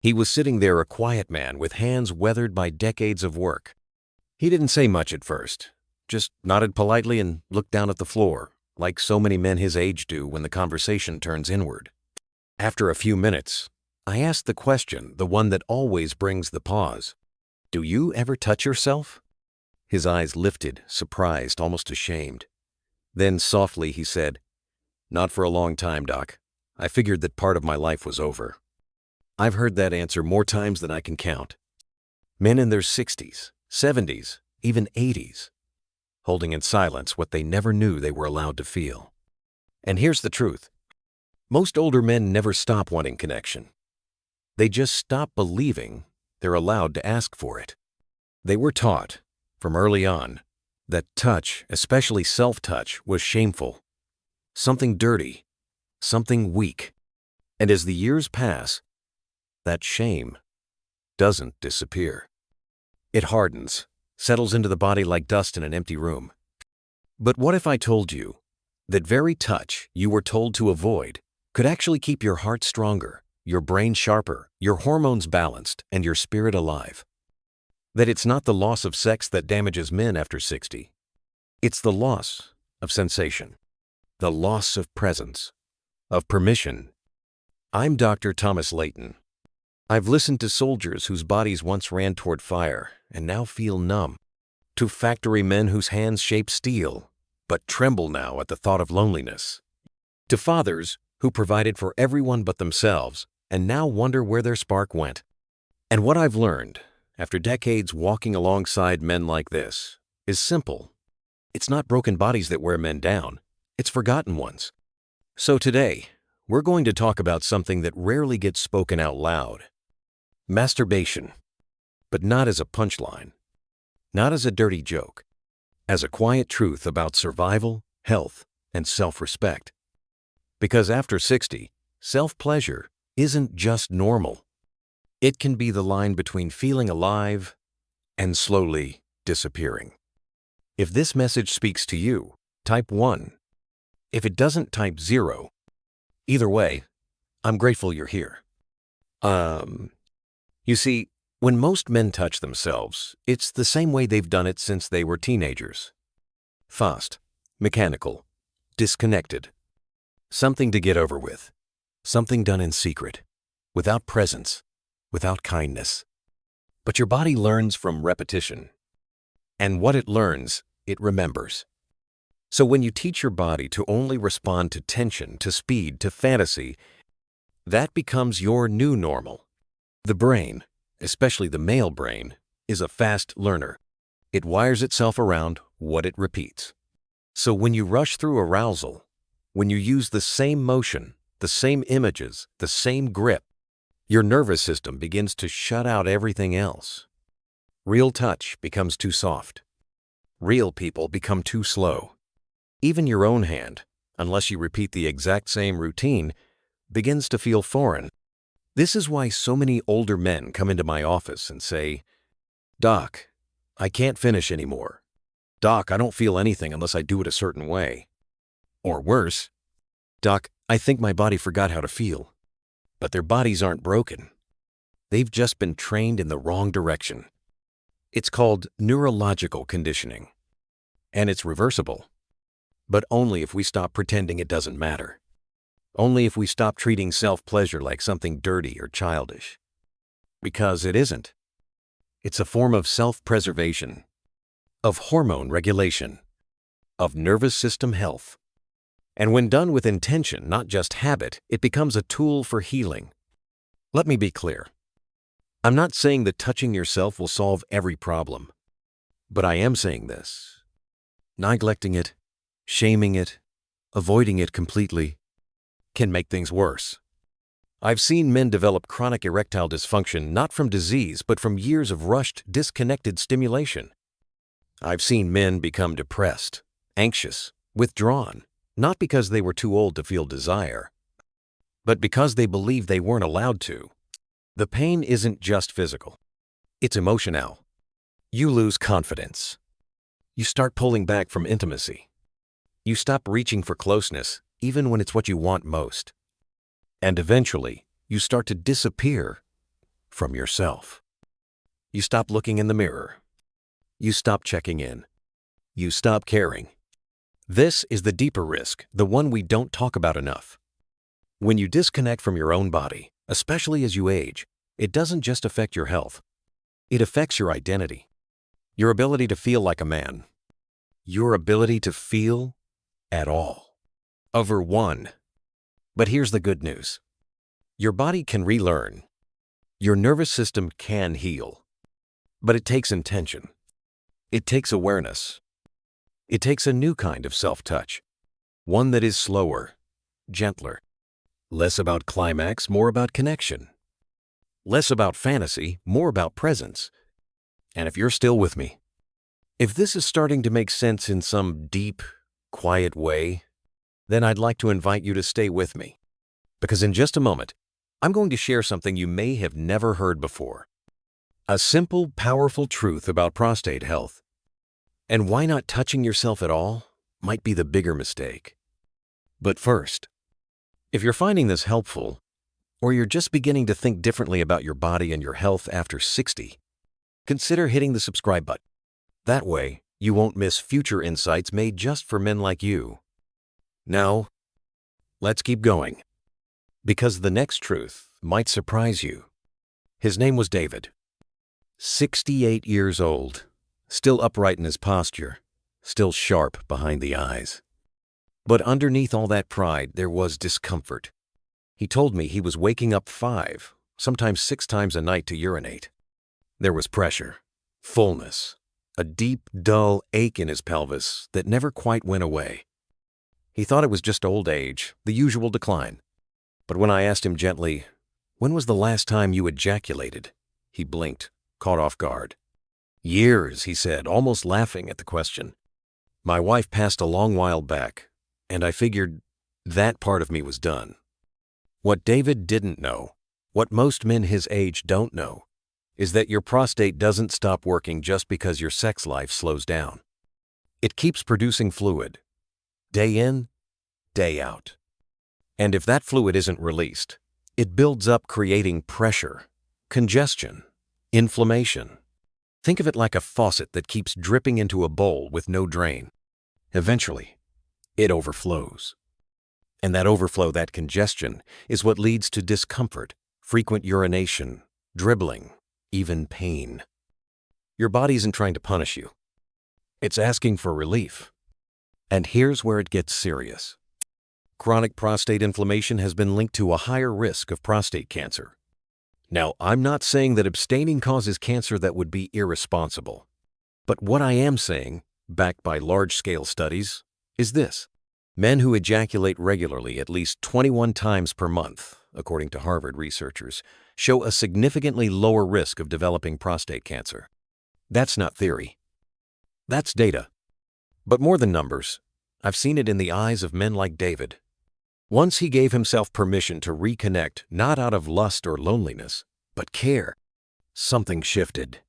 He was sitting there, a quiet man with hands weathered by decades of work. He didn't say much at first, just nodded politely and looked down at the floor, like so many men his age do when the conversation turns inward. After a few minutes, I asked the question, the one that always brings the pause. "Do you ever touch yourself?" His eyes lifted, surprised, almost ashamed. Then softly he said, "Not for a long time, Doc. I figured that part of my life was over." I've heard that answer more times than I can count. Men in their 60s, 70s, even 80s, holding in silence what they never knew they were allowed to feel. And here's the truth. Most older men never stop wanting connection. They just stop believing they're allowed to ask for it. They were taught, from early on, that touch, especially self-touch, was shameful, something dirty, something weak. And as the years pass, that shame doesn't disappear. It hardens, settles into the body like dust in an empty room. But what if I told you that very touch you were told to avoid could actually keep your heart stronger, your brain sharper, your hormones balanced, and your spirit alive? That it's not the loss of sex that damages men after 60. It's the loss of sensation, the loss of presence, of permission. I'm Dr. Thomas Leighton. I've listened to soldiers whose bodies once ran toward fire and now feel numb, to factory men whose hands shape steel but tremble now at the thought of loneliness, to fathers who provided for everyone but themselves and now wonder where their spark went. And what I've learned, after decades walking alongside men like this, is simple. It's not broken bodies that wear men down, it's forgotten ones. So today, we're going to talk about something that rarely gets spoken out loud. Masturbation. But not as a punchline, not as a dirty joke, as a quiet truth about survival, health, and self-respect. Because after 60, self-pleasure isn't just normal. It can be the line between feeling alive and slowly disappearing. If this message speaks to you, type 1. If it doesn't, type 0. Either way, I'm grateful you're here. You see, when most men touch themselves, it's the same way they've done it since they were teenagers. Fast, mechanical, disconnected. Something to get over with. Something done in secret, without presence, without kindness. But your body learns from repetition. And what it learns, it remembers. So when you teach your body to only respond to tension, to speed, to fantasy, that becomes your new normal. The brain, especially the male brain, is a fast learner. It wires itself around what it repeats. So when you rush through arousal, when you use the same motion, the same images, the same grip, your nervous system begins to shut out everything else. Real touch becomes too soft. Real people become too slow. Even your own hand, unless you repeat the exact same routine, begins to feel foreign. This is why so many older men come into my office and say, "Doc, I can't finish anymore. Doc, I don't feel anything unless I do it a certain way." Or worse, "Doc, I think my body forgot how to feel." But their bodies aren't broken. They've just been trained in the wrong direction. It's called neurological conditioning. And it's reversible. But only if we stop pretending it doesn't matter. Only if we stop treating self-pleasure like something dirty or childish. Because it isn't. It's a form of self-preservation, of hormone regulation, of nervous system health. And when done with intention, not just habit, it becomes a tool for healing. Let me be clear. I'm not saying that touching yourself will solve every problem. But I am saying this. Neglecting it, shaming it, avoiding it completely, can make things worse. I've seen men develop chronic erectile dysfunction not from disease but from years of rushed, disconnected stimulation. I've seen men become depressed, anxious, withdrawn, not because they were too old to feel desire, but because they believed they weren't allowed to. The pain isn't just physical. It's emotional. You lose confidence. You start pulling back from intimacy. You stop reaching for closeness, even when it's what you want most. And eventually, you start to disappear from yourself. You stop looking in the mirror. You stop checking in. You stop caring. This is the deeper risk, the one we don't talk about enough. When you disconnect from your own body, especially as you age, it doesn't just affect your health. It affects your identity, your ability to feel like a man, your ability to feel at all. Over one. But here's the good news. Your body can relearn. Your nervous system can heal. But it takes intention. It takes awareness. It takes a new kind of self-touch, one that is slower, gentler, less about climax, more about connection, less about fantasy, more about presence. And if you're still with me, if this is starting to make sense in some deep, quiet way, then I'd like to invite you to stay with me. Because in just a moment, I'm going to share something you may have never heard before. A simple, powerful truth about prostate health. And why not touching yourself at all might be the bigger mistake. But first, if you're finding this helpful, or you're just beginning to think differently about your body and your health after 60, consider hitting the subscribe button. That way, you won't miss future insights made just for men like you. Now, let's keep going. Because the next truth might surprise you. His name was David. 68 years old. Still upright in his posture, still sharp behind the eyes. But underneath all that pride, there was discomfort. He told me he was waking up 5, sometimes 6 times a night to urinate. There was pressure, fullness, a deep, dull ache in his pelvis that never quite went away. He thought it was just old age, the usual decline. But when I asked him gently, "When was the last time you ejaculated?" he blinked, caught off guard. "Years," he said, almost laughing at the question. "My wife passed a long while back, and I figured that part of me was done." What David didn't know, what most men his age don't know, is that your prostate doesn't stop working just because your sex life slows down. It keeps producing fluid, day in, day out. And if that fluid isn't released, it builds up, creating pressure, congestion, inflammation. Think of it like a faucet that keeps dripping into a bowl with no drain. Eventually, it overflows. And that overflow, that congestion, is what leads to discomfort, frequent urination, dribbling, even pain. Your body isn't trying to punish you. It's asking for relief. And here's where it gets serious. Chronic prostate inflammation has been linked to a higher risk of prostate cancer. Now, I'm not saying that abstaining causes cancer. That would be irresponsible. But what I am saying, backed by large-scale studies, is this. Men who ejaculate regularly at least 21 times per month, according to Harvard researchers, show a significantly lower risk of developing prostate cancer. That's not theory. That's data. But more than numbers, I've seen it in the eyes of men like David. Once he gave himself permission to reconnect, not out of lust or loneliness, but care, something shifted.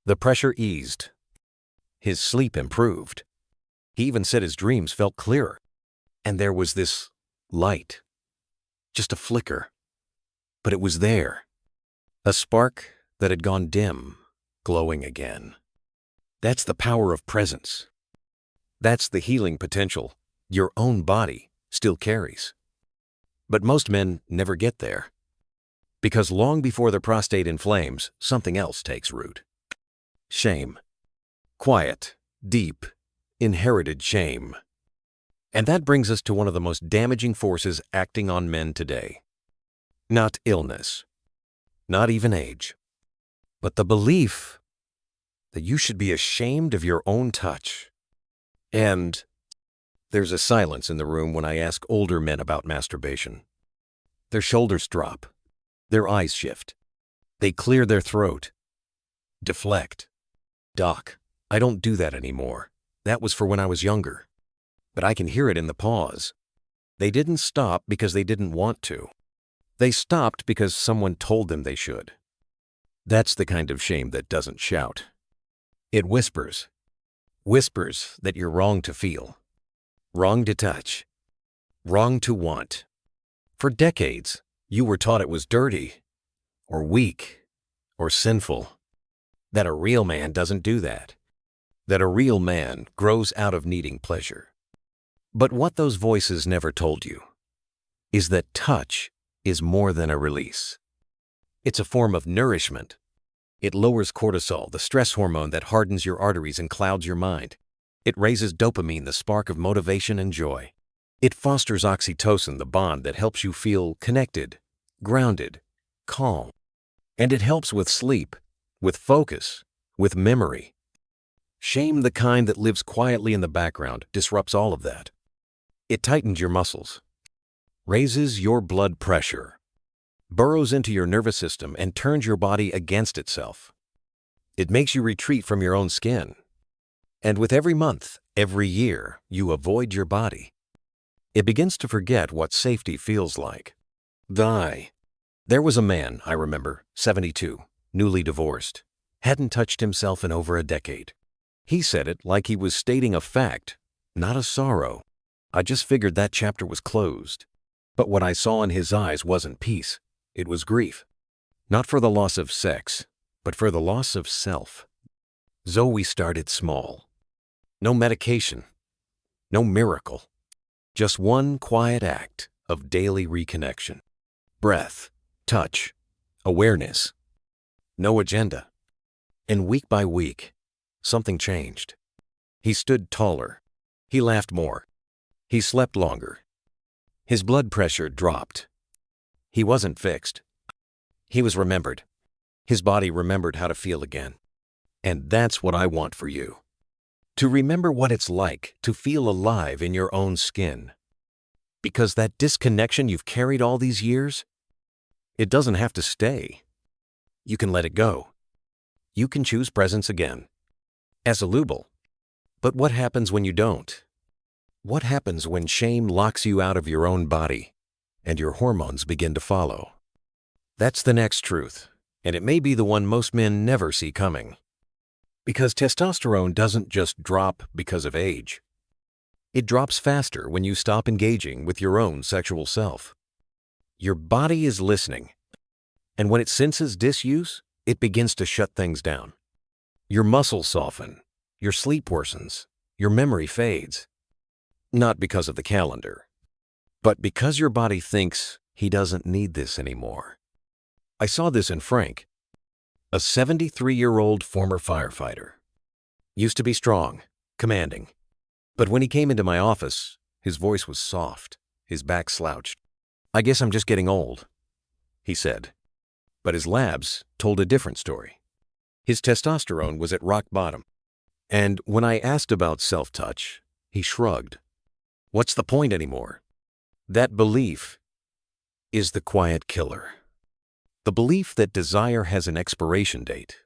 The pressure eased. His sleep improved. He even said his dreams felt clearer. And there was this light, just a flicker. But it was there. A spark that had gone dim, glowing again. That's the power of presence. That's the healing potential your own body still carries. But most men never get there. Because long before the prostate inflames, something else takes root. Shame. Quiet, deep, inherited shame. And that brings us to one of the most damaging forces acting on men today. Not illness, not even age, but the belief that you should be ashamed of your own touch. And there's a silence in the room when I ask older men about masturbation. Their shoulders drop. Their eyes shift. They clear their throat. Deflect. "Doc, I don't do that anymore. That was for when I was younger." But I can hear it in the pause. They didn't stop because they didn't want to. They stopped because someone told them they should. That's the kind of shame that doesn't shout. It whispers. Whispers that you're wrong to feel. Wrong to touch. Wrong to want. For decades, you were taught it was dirty, or weak, or sinful. That a real man doesn't do that. That a real man grows out of needing pleasure. But what those voices never told you is that touch is more than a release. It's a form of nourishment. It lowers cortisol, the stress hormone that hardens your arteries and clouds your mind. It raises dopamine, the spark of motivation and joy. It fosters oxytocin, the bond that helps you feel connected, grounded, calm. And it helps with sleep, with focus, with memory. Shame, the kind that lives quietly in the background, disrupts all of that. It tightens your muscles, raises your blood pressure, burrows into your nervous system and turns your body against itself. It makes you retreat from your own skin. And with every month, every year, you avoid your body. It begins to forget what safety feels like. There was a man, I remember, 72, newly divorced, hadn't touched himself in over a decade. He said it like he was stating a fact, not a sorrow. I just figured that chapter was closed. But what I saw in his eyes wasn't peace. It was grief. Not for the loss of sex, but for the loss of self. Zoe started small. No medication. No miracle. Just one quiet act of daily reconnection. Breath, touch, awareness. No agenda. And week by week, something changed. He stood taller. He laughed more. He slept longer. His blood pressure dropped. He wasn't fixed. He was remembered. His body remembered how to feel again. And that's what I want for you. To remember what it's like to feel alive in your own skin. Because that disconnection you've carried all these years, it doesn't have to stay. You can let it go. You can choose presence again. As a lubal. But what happens when you don't? What happens when shame locks you out of your own body and your hormones begin to follow? That's the next truth, and it may be the one most men never see coming. Because testosterone doesn't just drop because of age. It drops faster when you stop engaging with your own sexual self. Your body is listening, and when it senses disuse, it begins to shut things down. Your muscles soften, your sleep worsens, your memory fades. Not because of the calendar, but because your body thinks he doesn't need this anymore. I saw this in Frank, a 73-year-old former firefighter. Used to be strong, commanding. But when he came into my office, his voice was soft, his back slouched. "I guess I'm just getting old," he said. But his labs told a different story. His testosterone was at rock bottom. And when I asked about self-touch, he shrugged. What's the point anymore? That belief is the quiet killer. The belief that desire has an expiration date.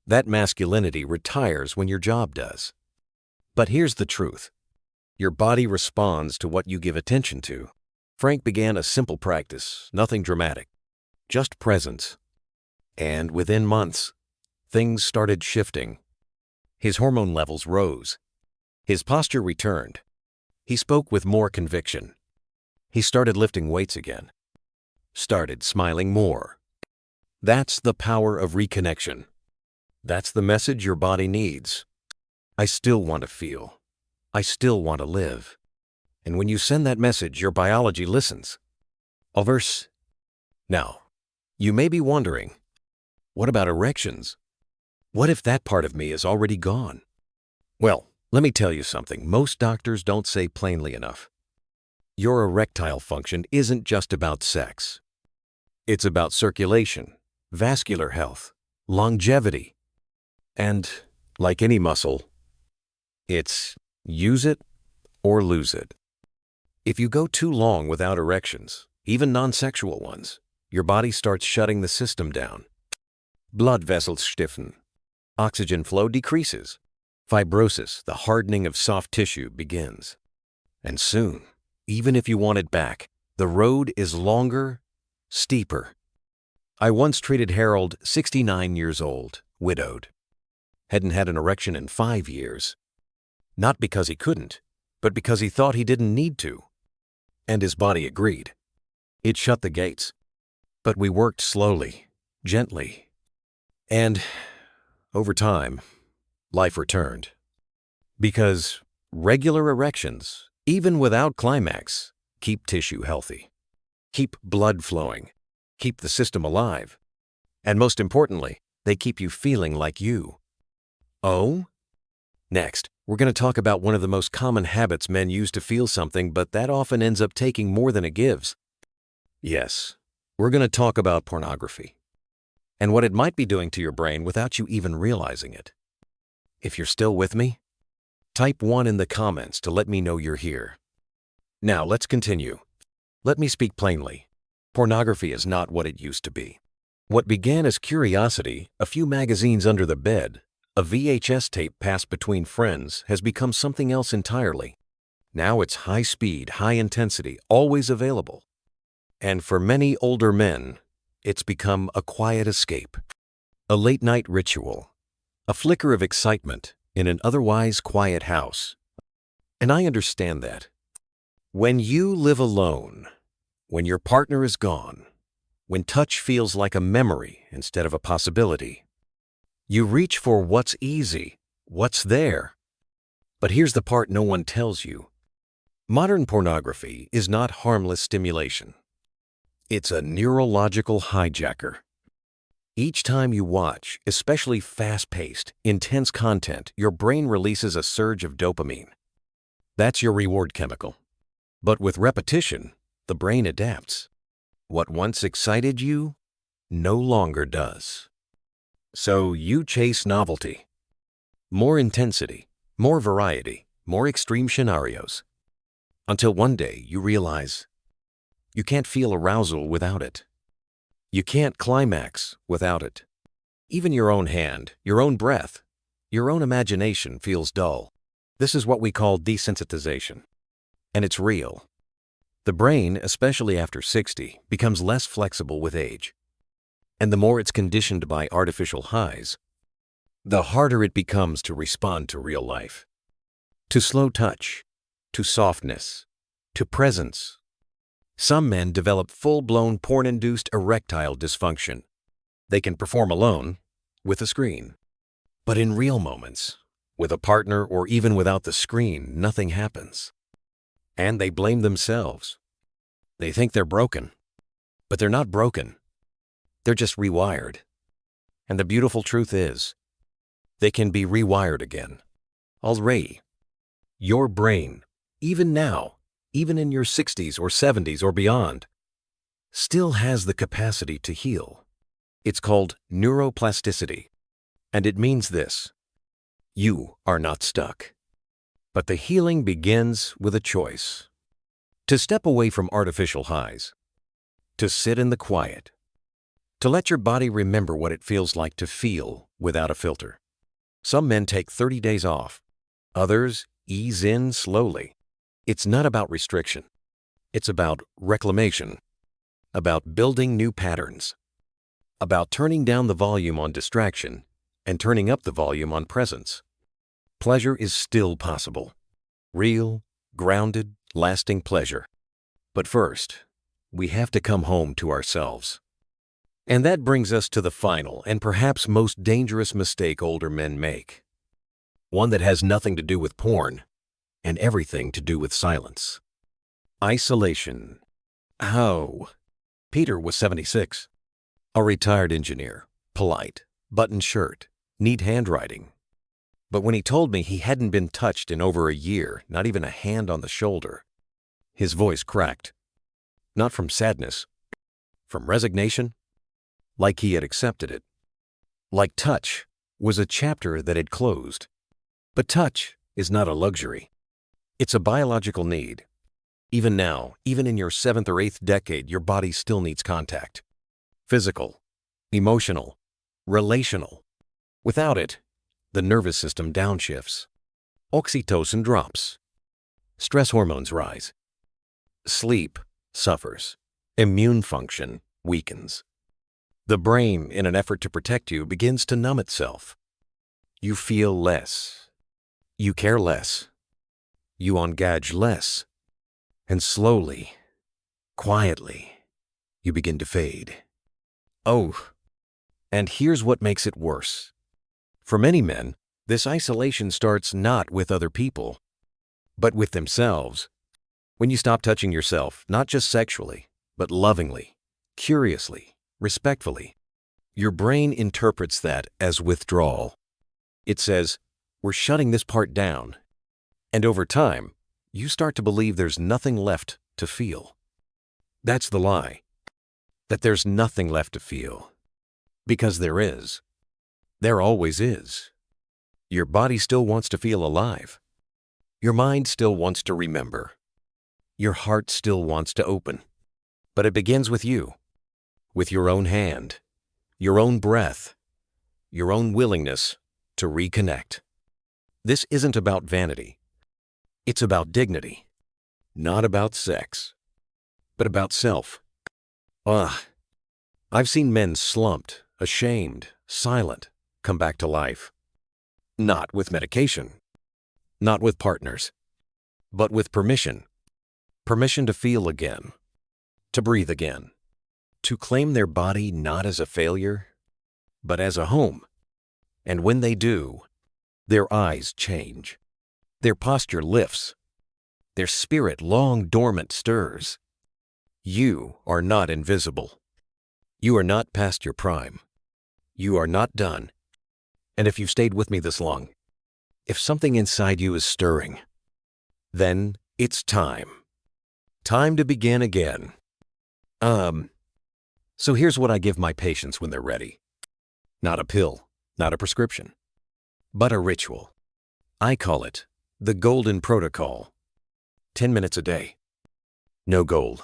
That masculinity retires when your job does. But here's the truth. Your body responds to what you give attention to. Frank began a simple practice, nothing dramatic, just presence. And within months, things started shifting. His hormone levels rose. His posture returned. He spoke with more conviction. He started lifting weights again. Started smiling more. That's the power of reconnection. That's the message your body needs. I still want to feel. I still want to live. And when you send that message, your biology listens. Now, you may be wondering, what about erections? What if that part of me is already gone? Well, let me tell you something most doctors don't say plainly enough. Your erectile function isn't just about sex. It's about circulation, vascular health, longevity, and, like any muscle, it's use it or lose it. If you go too long without erections, even non-sexual ones, your body starts shutting the system down. Blood vessels stiffen. Oxygen flow decreases. Fibrosis, the hardening of soft tissue, begins. And soon, even if you want it back, the road is longer, steeper. I once treated Harold, 69 years old, widowed. Hadn't had an erection in 5 years. Not because he couldn't, but because he thought he didn't need to. And his body agreed. It shut the gates. But we worked slowly, gently, And over time, life returned. Because regular erections, even without climax, keep tissue healthy, keep blood flowing, keep the system alive, and most importantly, they keep you feeling like you. Oh? Next, we're going to talk about one of the most common habits men use to feel something, but that often ends up taking more than it gives. Yes, we're going to talk about pornography and what it might be doing to your brain without you even realizing it. If you're still with me, type 1 in the comments to let me know you're here. Now, let's continue. Let me speak plainly. Pornography is not what it used to be. What began as curiosity, a few magazines under the bed, a VHS tape passed between friends, has become something else entirely. Now it's high speed, high intensity, always available. And for many older men, it's become a quiet escape, a late-night ritual, a flicker of excitement in an otherwise quiet house. And I understand that. When you live alone, when your partner is gone, when touch feels like a memory instead of a possibility, you reach for what's easy, what's there. But here's the part no one tells you. Modern pornography is not harmless stimulation. It's a neurological hijacker. Each time you watch, especially fast-paced, intense content, your brain releases a surge of dopamine. That's your reward chemical. But with repetition, the brain adapts. What once excited you no longer does. So you chase novelty. More intensity, more variety, more extreme scenarios. Until one day you realize you can't feel arousal without it. You can't climax without it. Even your own hand, your own breath, your own imagination feels dull. This is what we call desensitization. And it's real. The brain, especially after 60, becomes less flexible with age. And the more it's conditioned by artificial highs, the harder it becomes to respond to real life. To slow touch, to softness, to presence. Some men develop full-blown porn-induced erectile dysfunction. They can perform alone, with a screen. But in real moments, with a partner or even without the screen, nothing happens. And they blame themselves. They think they're broken. But they're not broken. They're just rewired. And the beautiful truth is, they can be rewired again. Already. Your brain, even now, even in your 60s or 70s or beyond, still has the capacity to heal. It's called neuroplasticity. And it means this: you are not stuck. But the healing begins with a choice. To step away from artificial highs. To sit in the quiet. To let your body remember what it feels like to feel without a filter. Some men take 30 days off. Others ease in slowly. It's not about restriction. It's about reclamation. About building new patterns. About turning down the volume on distraction and turning up the volume on presence. Pleasure is still possible. Real, grounded, lasting pleasure. But first, we have to come home to ourselves. And that brings us to the final and perhaps most dangerous mistake older men make. One that has nothing to do with porn and everything to do with silence. Isolation. Oh. Peter was 76. A retired engineer, polite, buttoned shirt, neat handwriting. But when he told me he hadn't been touched in over a year, not even a hand on the shoulder, his voice cracked. Not from sadness, from resignation, like he had accepted it. Like touch was a chapter that had closed. But touch is not a luxury. It's a biological need. Even now, even in your 7th or 8th decade, your body still needs contact. Physical, emotional, relational. Without it, the nervous system downshifts. Oxytocin drops. Stress hormones rise. Sleep suffers. Immune function weakens. The brain, in an effort to protect you, begins to numb itself. You feel less. You care less. You engage less. And slowly, quietly, you begin to fade. Oh, And here's what makes it worse. For many men, this isolation starts not with other people, but with themselves. When you stop touching yourself, not just sexually, but lovingly, curiously, respectfully, your brain interprets that as withdrawal. It says, we're shutting this part down. And over time, you start to believe there's nothing left to feel. That's the lie. That there's nothing left to feel. Because there is. There always is. Your body still wants to feel alive. Your mind still wants to remember. Your heart still wants to open. But it begins with you. With your own hand. Your own breath. Your own willingness to reconnect. This isn't about vanity. It's about dignity. Not about sex. But about self. I've seen men slumped, ashamed, silent, come back to life. Not with medication. Not with partners. But with permission. Permission to feel again. To breathe again. To claim their body not as a failure, but as a home. And when they do, their eyes change. Their posture lifts. Their spirit long dormant stirs. You are not invisible. You are not past your prime. You are not done. And if you've stayed with me this long, if something inside you is stirring, then it's time. Time to begin again. So here's what I give my patients when they're ready. Not a pill, not a prescription, but a ritual. I call it the Golden Protocol. 10 minutes a day. No goal,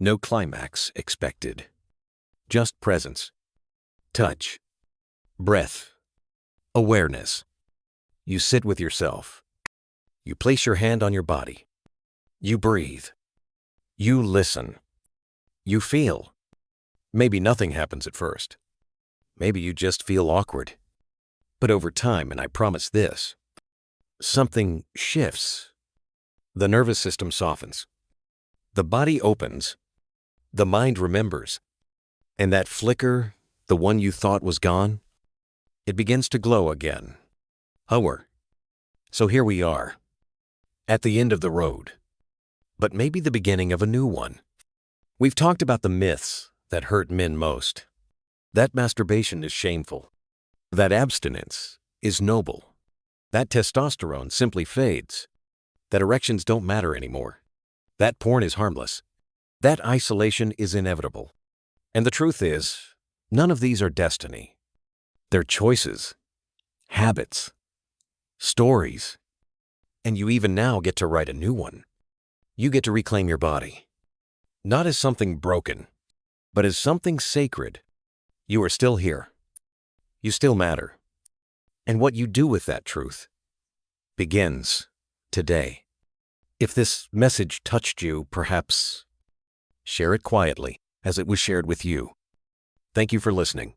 no climax expected. Just presence, touch, breath, awareness. You sit with yourself. You place your hand on your body. You breathe. You listen. You feel. Maybe nothing happens at first. Maybe you just feel awkward. But over time, and I promise this, something shifts. The nervous system softens. The body opens. The mind remembers. And that flicker, the one you thought was gone, it begins to glow again. So here we are, at the end of the road, but maybe the beginning of a new one. We've talked about the myths that hurt men most. That masturbation is shameful. That abstinence is noble. That testosterone simply fades. That erections don't matter anymore. That porn is harmless. That isolation is inevitable. And the truth is, none of these are destiny. They're choices, habits, stories. And you even now get to write a new one. You get to reclaim your body. Not as something broken, but as something sacred. You are still here. You still matter. And what you do with that truth begins today. If this message touched you, perhaps share it quietly as it was shared with you. Thank you for listening.